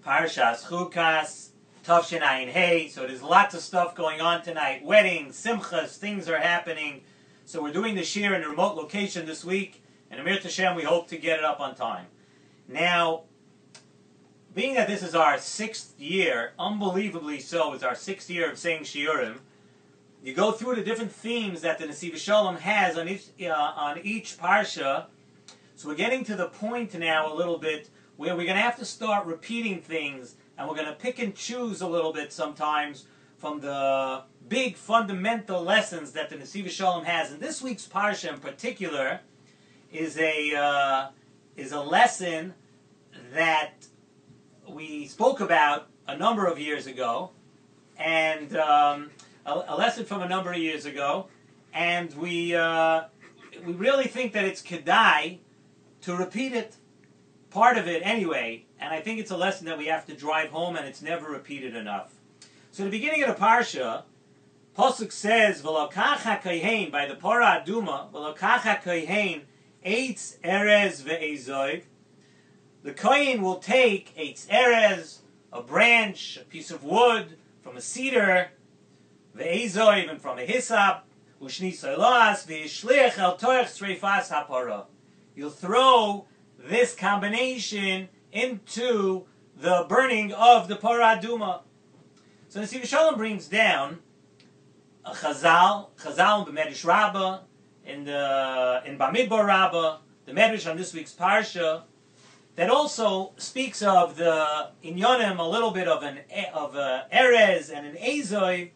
Parshas Chukat, Tavshin Ayin Hey. So there's lots of stuff going on tonight. Weddings, simchas, things are happening. So we're doing the shir in a remote location this week, and Amir Tashem, we hope to get it up on time. Now, being that this is our 6th year, unbelievably so, it's our 6th year of saying shiurim, you go through the different themes that the Nesivos Shalom has on each parsha. So we're getting to the point now a little bit where we're going to have to start repeating things, and we're going to pick and choose a little bit sometimes from the big fundamental lessons that the Nesivos Shalom has. And this week's parsha in particular is a lesson that we spoke about a number of years ago, and a lesson from a number of years ago, and we really think that it's kedai to repeat it, part of it anyway, and I think it's a lesson that we have to drive home, and it's never repeated enough. So the beginning of the parsha, Pasuk says, "V'lokacha kohen," by the Parah Aduma, "V'lokacha kohen eitz erez ve'ezoiv." The kohen will take eitz erez, a branch, a piece of wood from a cedar, ve'ezoiv, and from a hyssop, u'shni solas ve'ishlich el toich sreifas hapara. You'll throw this combination into the burning of the Parah Aduma. So Nesivos Shalom brings down a Chazal in BaMidbar Rabbah, in BaMidbar Rabbah, the Medrash on this week's parsha, that also speaks of the inyonim, a little bit of an erez and an ezoiv,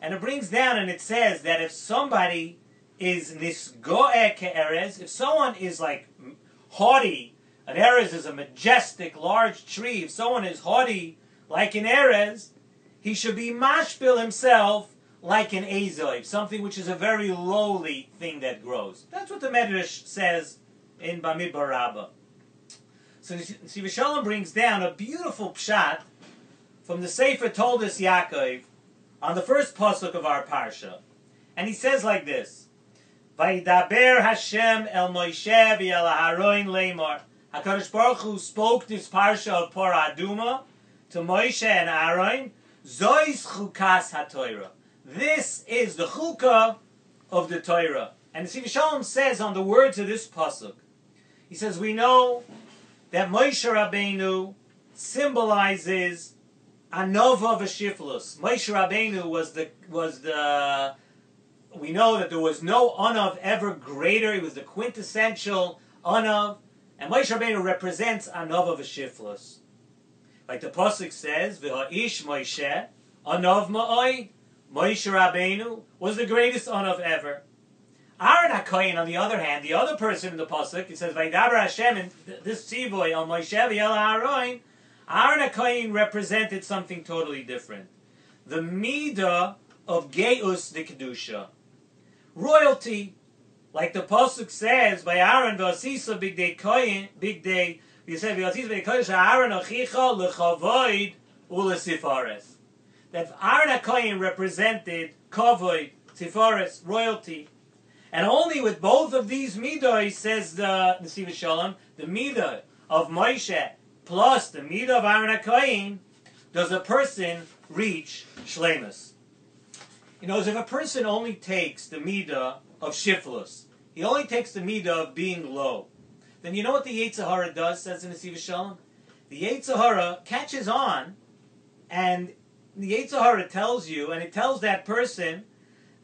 and it brings down and it says that if somebody is nisgoeh ke'erez, if someone is like haughty, an erez is a majestic, large tree, if someone is haughty like an erez, he should be mashpil himself like an ezoiv, something which is a very lowly thing that grows. That's what the Medrash says in BaMidbar Rabbah. So Nesivos Shalom brings down a beautiful pshat from the Sefer Toldos Yaakov on the first pasuk of our parsha. And he says like this, "Vayidaber Hashem el Moshe v'el Aharon leimar." HaKadosh Baruch Hu spoke this parsha of Parah Aduma to Moshe and Aaron, Zois Chukas HaTorah. This is the Chukah of the Torah. And Nesivos Shalom says on the words of this pasuk, he says, we know that Moshe Rabbeinu symbolizes Anova v'Shiflus. Moshe Rabbeinu was the we know that there was no Anav ever greater. He was the quintessential Anav. And Moshe Rabbeinu represents Anova v'Shiflus. Like the pasuk says, V'ha'ish Moshe, Anav ma'oi. Moshe Rabbeinu was the greatest Anav ever. Aaron HaKohen, on the other hand, the other person in the pasuk, it says, Vayidaber Hashem, and this tzivoy on Moshe v'el Aaron, Aaron HaKohen represented something totally different. The midah of Geus the Kedusha. Royalty, like the pasuk says by Aaron, v'asisa big day kohen, big day. We say v'asisa big day kohen, Aaron achicha lechavoid ulesifares. That Aaron HaKohen represented kavod, sifares, royalty, and only with both of these midah, says the Nesivos Shalom, the midah of Moshe plus the midah of Aaron HaKohen, does a person reach shleimus. You know, as if a person only takes the midah of shiflus, he only takes the midah of being low, then you know what the Yetzer Hara does, says the Nesivos Shalom? The Yetzer Hara catches on, and the Yetzer Hara tells you, and it tells that person,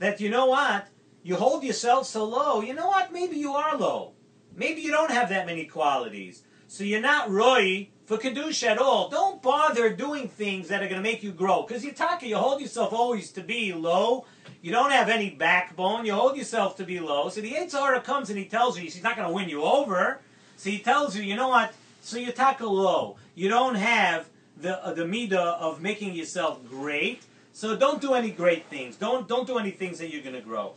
that you know what, you hold yourself so low, you know what, maybe you are low. Maybe you don't have that many qualities. So you're not roi for Kedusha at all. Don't bother doing things that are going to make you grow. Because you hold yourself always to be low. You don't have any backbone. You hold yourself to be low. So the Yetzer Hara comes and he tells you, he's not going to win you over. So he tells you, you know what, so you're taka low. You don't have the midah of making yourself great. So don't do any great things. Don't do any things that you're going to grow.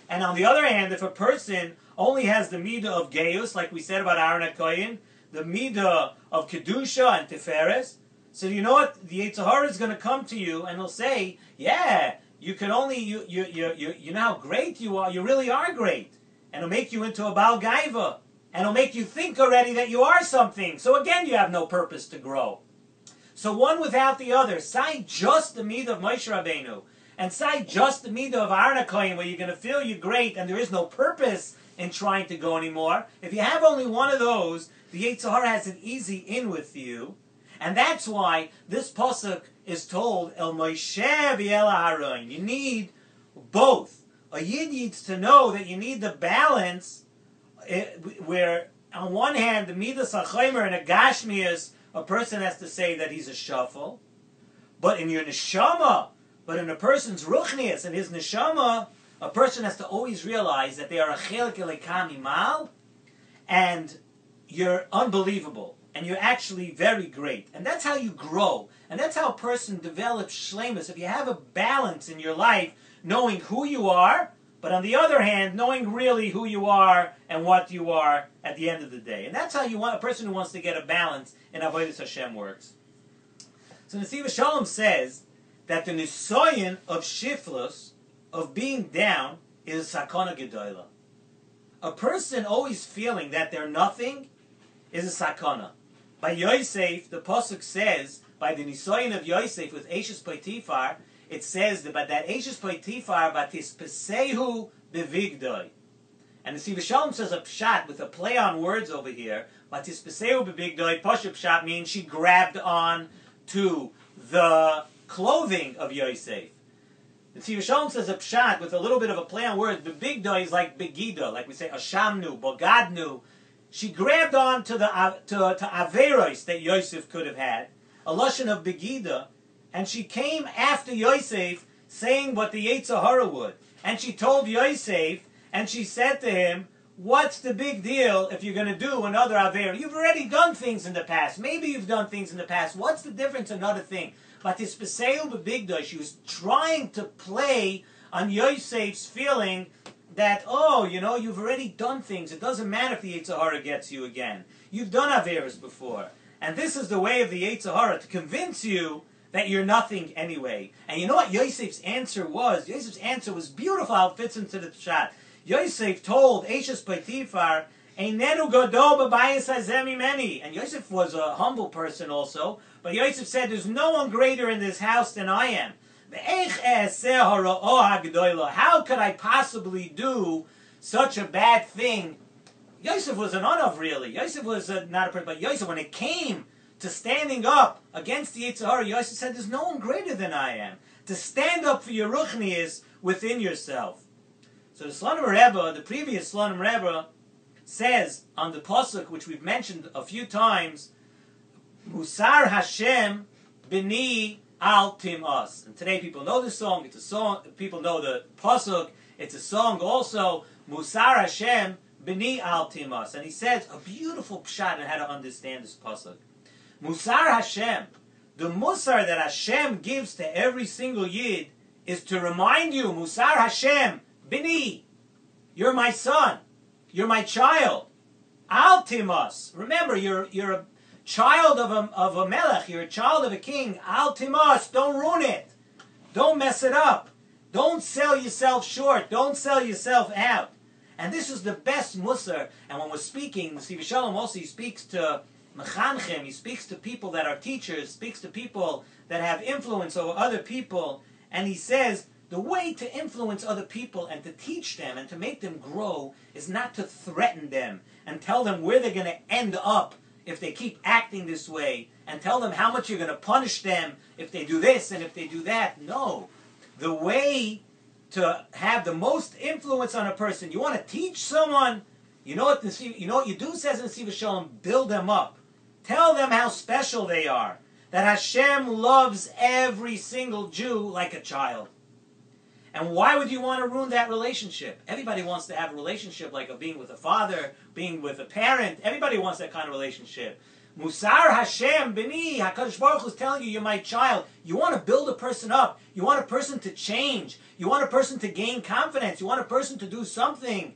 And on the other hand, if a person only has the midah of Geus, like we said about Aaron HaKohen, the midah of Kedusha and Tiferes, so you know what? The Yetzer Hara is going to come to you and he'll say, yeah, you can only, you know how great you are, you really are great. And it'll make you into a Baal Gaiva. And it'll make you think already that you are something. So again, you have no purpose to grow. So one without the other. Say just the midah of Moshe Rabbeinu, and say just the midah of Aaron HaKohen, where you're going to feel you're great and there is no purpose in trying to go anymore. If you have only one of those, the Yetzer Hara has an easy in with you. And that's why this pasuk is told, El Moshe v'el Aaron. You need both. A Yid needs to know that you need the balance where, on one hand, the Midas HaChomer and a Gashmias, a person has to say that he's a shuffle. But in your neshama, but in a person's ruchnias, in his neshama, a person has to always realize that they are a chelik elekam imal, and you're unbelievable, and you're actually very great. And that's how you grow. And that's how a person develops shlemus. If you have a balance in your life, knowing who you are, but on the other hand, knowing really who you are and what you are at the end of the day. And that's how you want a person who wants to get a balance in Avodas Hashem works. So Nesivos Shalom says that the nisoyin of shiflus, of being down, is sakana gedola. A person always feeling that they're nothing is a sakana. By Yosef, the pasuk says, by the nisoyin of Yosef with Eishes Potifar, it says that by that Eishes Potifar batispesehu bevigdoi. And the Nesivos Shalom says a pshat with a play on words over here. Batispesehu bevigdoi, pashup pshat means she grabbed on to the clothing of Yosef. The Nesivos Shalom says a pshat with a little bit of a play on words. Bevigdoi is like begida, like we say ashamnu, bogadnu. She grabbed on to the to averos that Yosef could have had, a lashon of begida. And she came after Yosef saying what the Yetzer Hara would. And she told Yosef, and she said to him, what's the big deal if you're going to do another Aver? You've already done things in the past. Maybe you've done things in the past. What's the difference? Another thing. But this Peseu B'Bigdosh, she was trying to play on Yosef's feeling that, oh, you know, you've already done things. It doesn't matter if the Yetzer Hara gets you again. You've done Averas before. And this is the way of the Yetzer Hara, to convince you that you're nothing anyway. And you know what Yosef's answer was? Yosef's answer was beautiful how it fits into the shot. Yosef told Eishes Potifar, Einenu Godol b'bayis hazeh mimeni. And Yosef was a humble person also, but Yosef said, there's no one greater in this house than I am. How could I possibly do such a bad thing? Yosef was an onav, really. Yosef was not a person, but Yosef, when it came to standing up against the Yetzer Hara, Yosef said, there's no one greater than I am. To stand up for your ruchnias within yourself. So the Slonim Rebbe, the previous Slonim Rebbe, says on the pasuk, which we've mentioned a few times, Musar Hashem b'ni al timas. And today people know this song. It's a song. People know the pasuk. It's a song also. Musar Hashem b'ni al timas. And he says a beautiful pshat on how to understand this pasuk. Musar Hashem, the musar that Hashem gives to every single yid is to remind you, Musar Hashem, bini, you're my son, you're my child. Al timas, remember you're a child of a melech, you're a child of a king. Al timas, don't ruin it, don't mess it up, don't sell yourself short, don't sell yourself out. And this is the best musar. And when we're speaking, Nesivos Shalom also he speaks to Mechanchim, he speaks to people that are teachers, speaks to people that have influence over other people, and he says the way to influence other people and to teach them and to make them grow is not to threaten them and tell them where they're going to end up if they keep acting this way, and tell them how much you're going to punish them if they do this and if they do that. No. The way to have the most influence on a person, you want to teach someone, you know what you do, says Nesivos Shalom, build them up. Tell them how special they are. That Hashem loves every single Jew like a child. And why would you want to ruin that relationship? Everybody wants to have a relationship like being with a father, being with a parent. Everybody wants that kind of relationship. Musar Hashem b'ni, HaKadosh Baruch Hu is telling you, you're my child. You want to build a person up. You want a person to change. You want a person to gain confidence. You want a person to do something.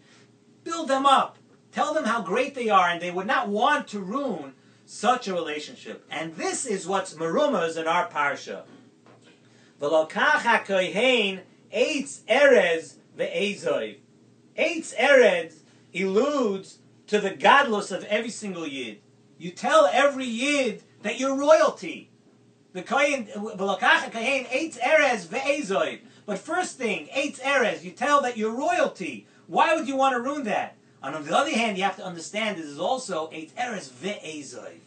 Build them up. Tell them how great they are, and they would not want to ruin such a relationship. And this is what's merumaz in our parsha. V'lokach hakohen eitz erez ve'ezov. Eitz erez alludes to the godless of every single yid. You tell every yid that you're royalty. The kohen v'lakacha kohen eitz erez ve'ezoiv. But first thing, eitz erez, you tell that you're royalty. Why would you want to ruin that? And on the other hand, you have to understand this is also eitz erez ve'ezoiv.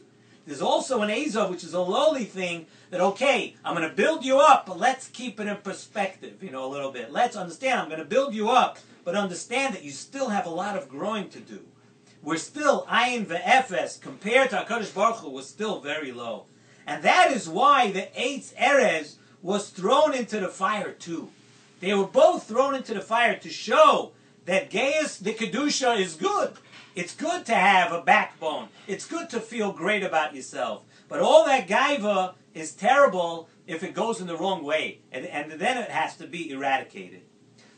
There's also an Azov, which is a lowly thing, that, okay, I'm going to build you up, but let's keep it in perspective, a little bit. Let's understand, I'm going to build you up, but understand that you still have a lot of growing to do. We're still, Ayin ve'efes, compared to HaKadosh Baruch Hu, was still very low. And that is why the Eitz Erez was thrown into the fire too. They were both thrown into the fire to show that Gaius, the Kedusha, is good. It's good to have a backbone. It's good to feel great about yourself. But all that gaiva is terrible if it goes in the wrong way. And then it has to be eradicated.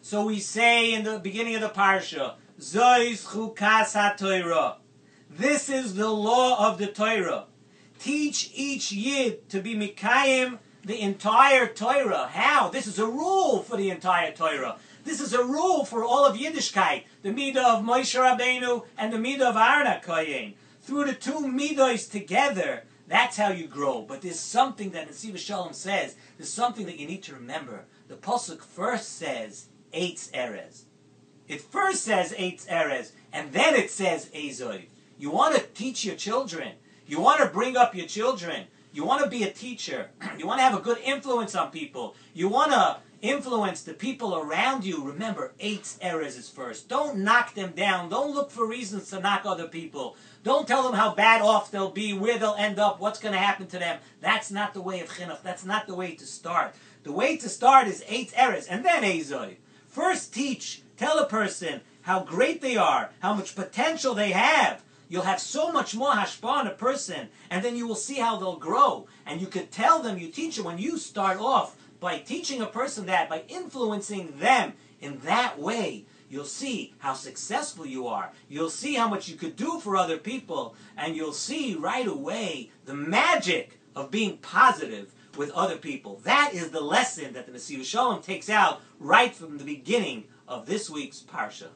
So we say in the beginning of the parsha, Zois Chukas HaTorah. This is the law of the Torah. Teach each Yid to be Mikayim the entire Torah. How? This is a rule for the entire Torah. This is a rule for all of Yiddishkeit, the Midah of Moshe Rabbeinu and the Midah of Aaron HaKohen. Through the two Midos together, that's how you grow. But there's something that Nesivos Shalom says, there's something that you need to remember. The Pasuk first says, Eitz Erez. It first says Eitz Erez, and then it says Ezoiv. You want to teach your children. You want to bring up your children. You want to be a teacher. You want to have a good influence on people. You want to influence the people around you. Remember, Eitz Erez is first. Don't knock them down. Don't look for reasons to knock other people. Don't tell them how bad off they'll be, where they'll end up, what's going to happen to them. That's not the way of chinuch. That's not the way to start. The way to start is Eitz Erez, and then Ezoiv. First teach. Tell a person how great they are, how much potential they have. You'll have so much more hashpah on a person, and then you will see how they'll grow. And you could tell them, you teach them, when you start off by teaching a person that, by influencing them in that way, you'll see how successful you are. You'll see how much you could do for other people, and you'll see right away the magic of being positive with other people. That is the lesson that the Nesivos Shalom takes out right from the beginning of this week's Parsha.